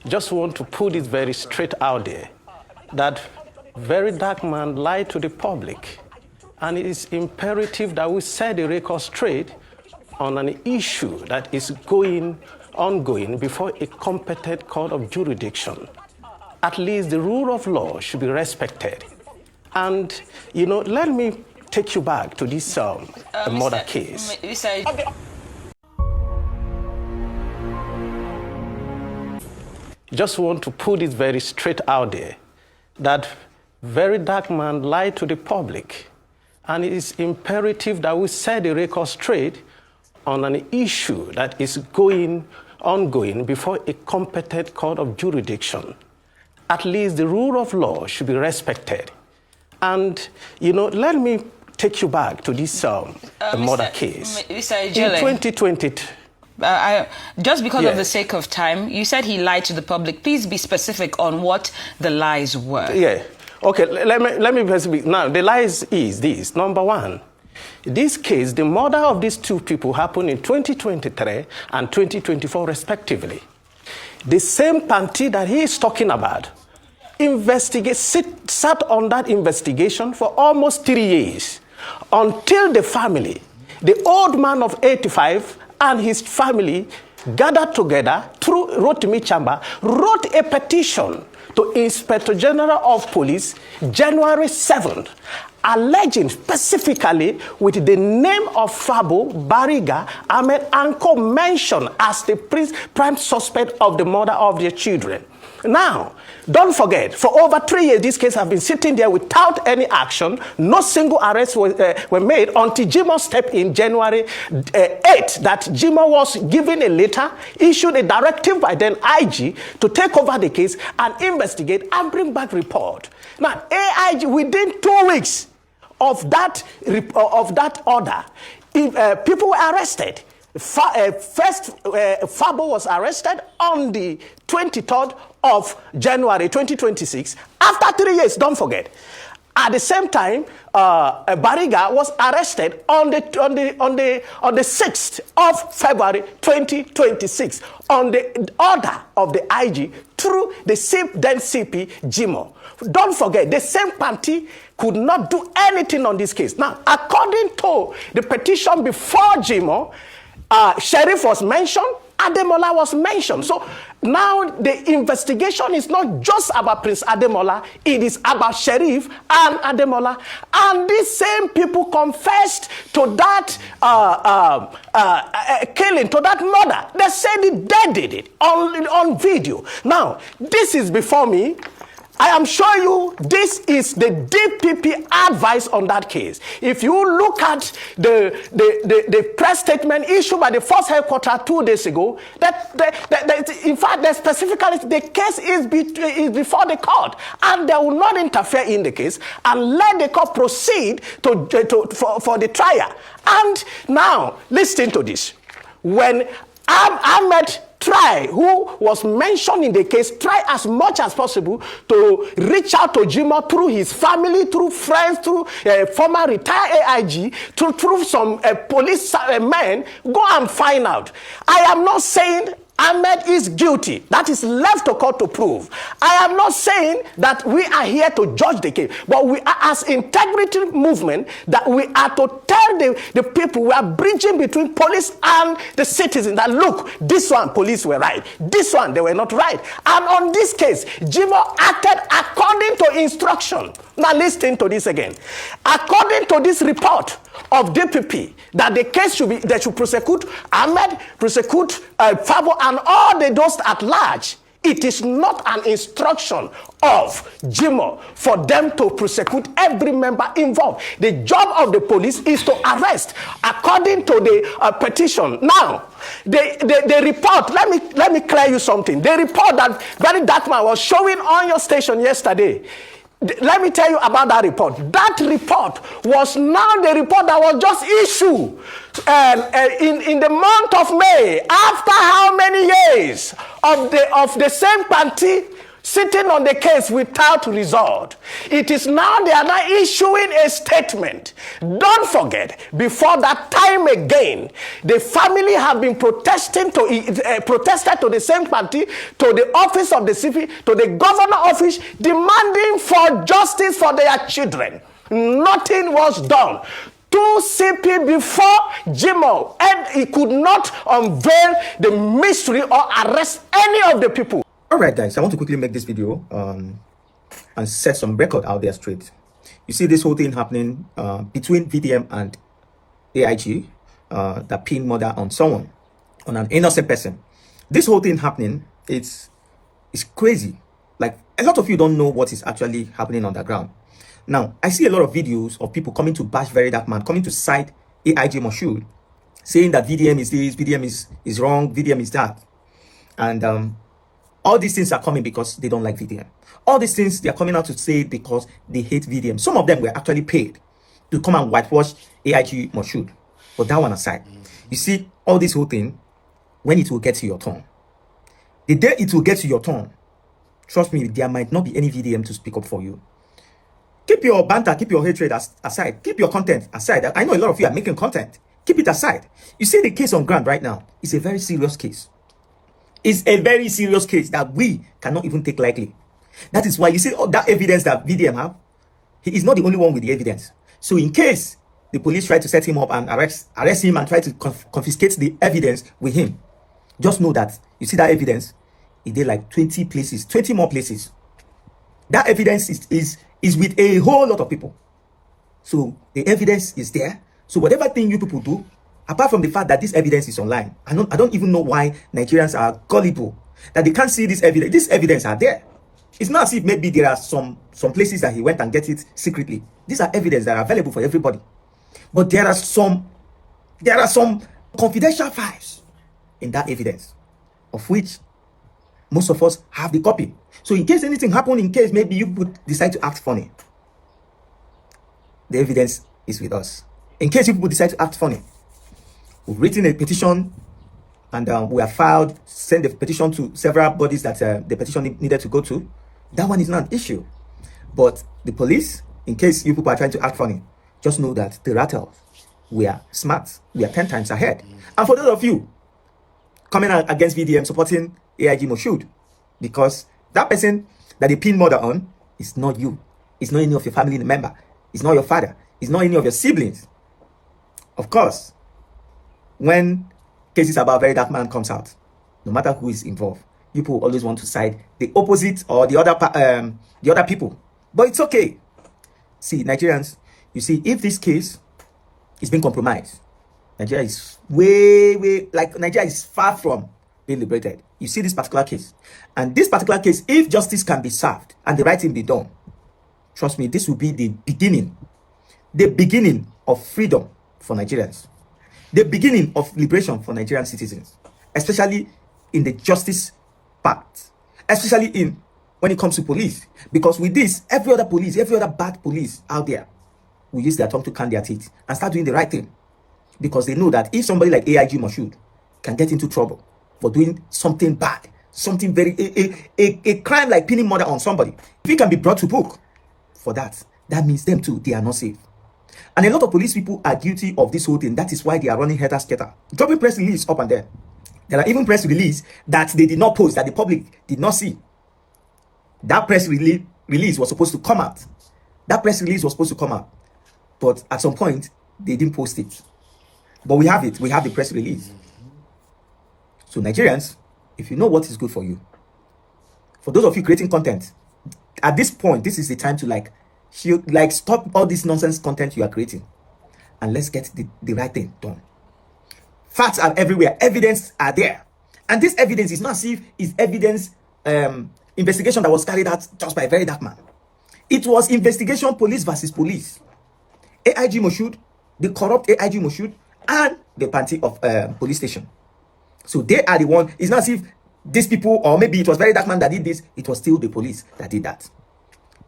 just want to put it very straight out there that VeryDarkMan lied to the public. And it is imperative that we set the record straight on an issue that is ongoing before a competent court of jurisdiction. At least the rule of law should be respected. And, let me take you back to this murder case. Just want to put it very straight out there that VeryDarkMan lied to the public. And it is imperative that we set the record straight on an issue that is ongoing before a competent court of jurisdiction. At least the rule of law should be respected. And, let me take you back to this murder case. In 2020. Just because of the sake of time, you said he lied to the public. Please be specific on what the lies were. Yeah. Okay, let me be specific. Now, the lies is this. Number one, this case, the murder of these two people happened in 2023 and 2024 respectively. The same party that he is talking about sat on that investigation for almost 3 years until the family, the old man of 85 and his family gathered together through Rotimi Chamber, wrote a petition to Inspector General of Police January 7th, alleging specifically with the name of Fabo, Bariga, Ahmed Anko mentioned as the prime suspect of the murder of their children. Now, don't forget, for over 3 years, this case has been sitting there without any action. No single arrests were made until Jimoh stepped in January 8th, that Jimoh was given a letter, issued a directive by then IG to take over the case and investigate and bring back report. Now, AIG, within 2 weeks of that order, people were arrested. First, Fabo was arrested on the 23rd of January 2026. After 3 years, don't forget. At the same time, Bariga was arrested on the 6th of February 2026 on the order of the IG through the then CP Jimoh. Don't forget, the same party could not do anything on this case. Now, according to the petition before Jimoh, Sheriff was mentioned, Ademola was mentioned. So now the investigation is not just about Prince Ademola, it is about Sheriff and Ademola. And these same people confessed to that killing, to that murder. They said they did it on video. Now, this is before me. I am showing you this is the DPP advice on that case. If you look at the press statement issued by the Force Headquarters 2 days ago, in fact, specifically the case is before the court, and they will not interfere in the case and let the court proceed for the trial. And now, listen to this. When Ahmed try, who was mentioned in the case, try as much as possible to reach out to Jimoh through his family, through friends, through former retired AIG, through some police men. Go and find out. I am not saying Ahmed is guilty. That is left to court to prove. I am not saying that we are here to judge the case, but we are, as integrity movement, that we are to tell the people, we are bridging between police and the citizens, that look, this one, police were right. This one, they were not right. And on this case, Jimoh acted according to instruction. Now listen to this again. According to this report of DPP, that the case should be, they should prosecute Ahmed, prosecute Fabo and all the those at large. It is not an instruction of Jimoh for them to prosecute every member involved. The job of the police is to arrest according to the petition. Now, the report, let me clear you something. The report that VeryDarkMan was showing on your station yesterday, let me tell you about that report. That report was now the report that was just issued in the month of May, after how many years of the same party sitting on the case without result. It is now they are now issuing a statement. Don't forget, before that time again, the family have been protested to the same party, to the office of the CP, to the governor office, demanding for justice for their children. Nothing was done. To CP before Jimoh, and he could not unveil the mystery or arrest any of the people. All right, guys, I want to quickly make this video and set some record out there straight. You see this whole thing happening between VDM and AIG, that pinned murder on someone, on an innocent person. This whole thing happening, it's crazy. Like, a lot of you don't know what is actually happening on the ground. Now, I see a lot of videos of people coming to bash VeryDarkMan, coming to cite AIG Jimoh Moshood, saying that VDM is this, VDM is wrong, VDM is that. And all these things are coming because they don't like VDM. All these things, they are coming out to say because they hate VDM. Some of them were actually paid to come and whitewash AIG Jimoh Moshood. But that one aside, you see, all this whole thing, when it will get to your turn, the day it will get to your turn, trust me, there might not be any VDM to speak up for you. Keep your banter, keep your hatred aside. Keep your content aside. I know a lot of you are making content. Keep it aside. You see the case on ground right now. It's a very serious case. It's a very serious case that we cannot even take lightly. That is why you see all that evidence that VDM have. He is not the only one with the evidence. So in case the police try to set him up and arrest him and try to confiscate the evidence with him, just know that you see that evidence, it did like 20 places, 20 more places. That evidence is with a whole lot of people. So the evidence is there. So whatever thing you people do, apart from the fact that this evidence is online, I don't even know why Nigerians are gullible that they can't see this evidence. This evidence are there. It's not as if maybe there are some places that he went and get it secretly. These are evidence that are available for everybody. But there are some confidential files in that evidence, of which most of us have the copy. So in case anything happen, in case maybe you would decide to act funny, the evidence is with us. In case you would decide to act funny, we've written a petition and we have filed, sent the petition to several bodies that the petition needed to go to. That one is not an issue. But the police, in case you people are trying to act funny, just know that the rattles, we are smart. We are 10 times ahead. And for those of you coming out against VDM, supporting AIG Jimoh Moshood, because that person that they pin murder on is not you. It's not any of your family member. It's not your father. It's not any of your siblings. Of course, when cases about VeryDarkMan comes out, no matter who is involved, people always want to side the opposite or the other people. But it's okay. See, Nigerians, you see, if this case is being compromised, Nigeria is Nigeria is far from being liberated. You see this particular case. And this particular case, if justice can be served and the right thing be done, trust me, this will be the beginning of freedom for Nigerians. The beginning of liberation for Nigerian citizens, especially in the justice part, especially when it comes to police. Because with this, every other bad police out there will use their tongue to can their teeth and start doing the right thing. Because they know that if somebody like AIG Jimoh Moshood can get into trouble for doing something bad, something very, a crime like pinning murder on somebody, if he can be brought to book for that, that means them too, they are not safe. And a lot of police people are guilty of this whole thing. That is why they are running helter-skelter, dropping press release up and there. There are even press release that they did not post, that the public did not see. That press release was supposed to come out. But at some point, they didn't post it. But we have it. We have the press release. So Nigerians, if you know what is good for you, for those of you creating content, at this point, this is the time to stop all this nonsense content you are creating, and let's get the right thing done. Facts are everywhere. Evidence are there. And this evidence is not as if it's evidence investigation that was carried out just by VeryDarkMan. It was investigation, police versus police. AIG Jimoh Moshood, the corrupt AIG Jimoh Moshood, and the party of police station. So they are the one. It's not as if these people, or maybe it was VeryDarkMan that did this. It was still the police that did that.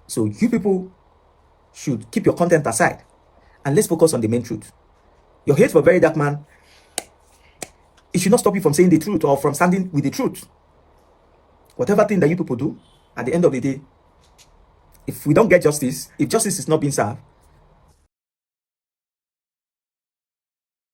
So you people should keep your content aside and let's focus on the main truth. Your hate for VeryDarkMan, it should not stop you from saying the truth or from standing with the truth. Whatever thing that you people do, at the end of the day, if we don't get justice, if justice is not being served,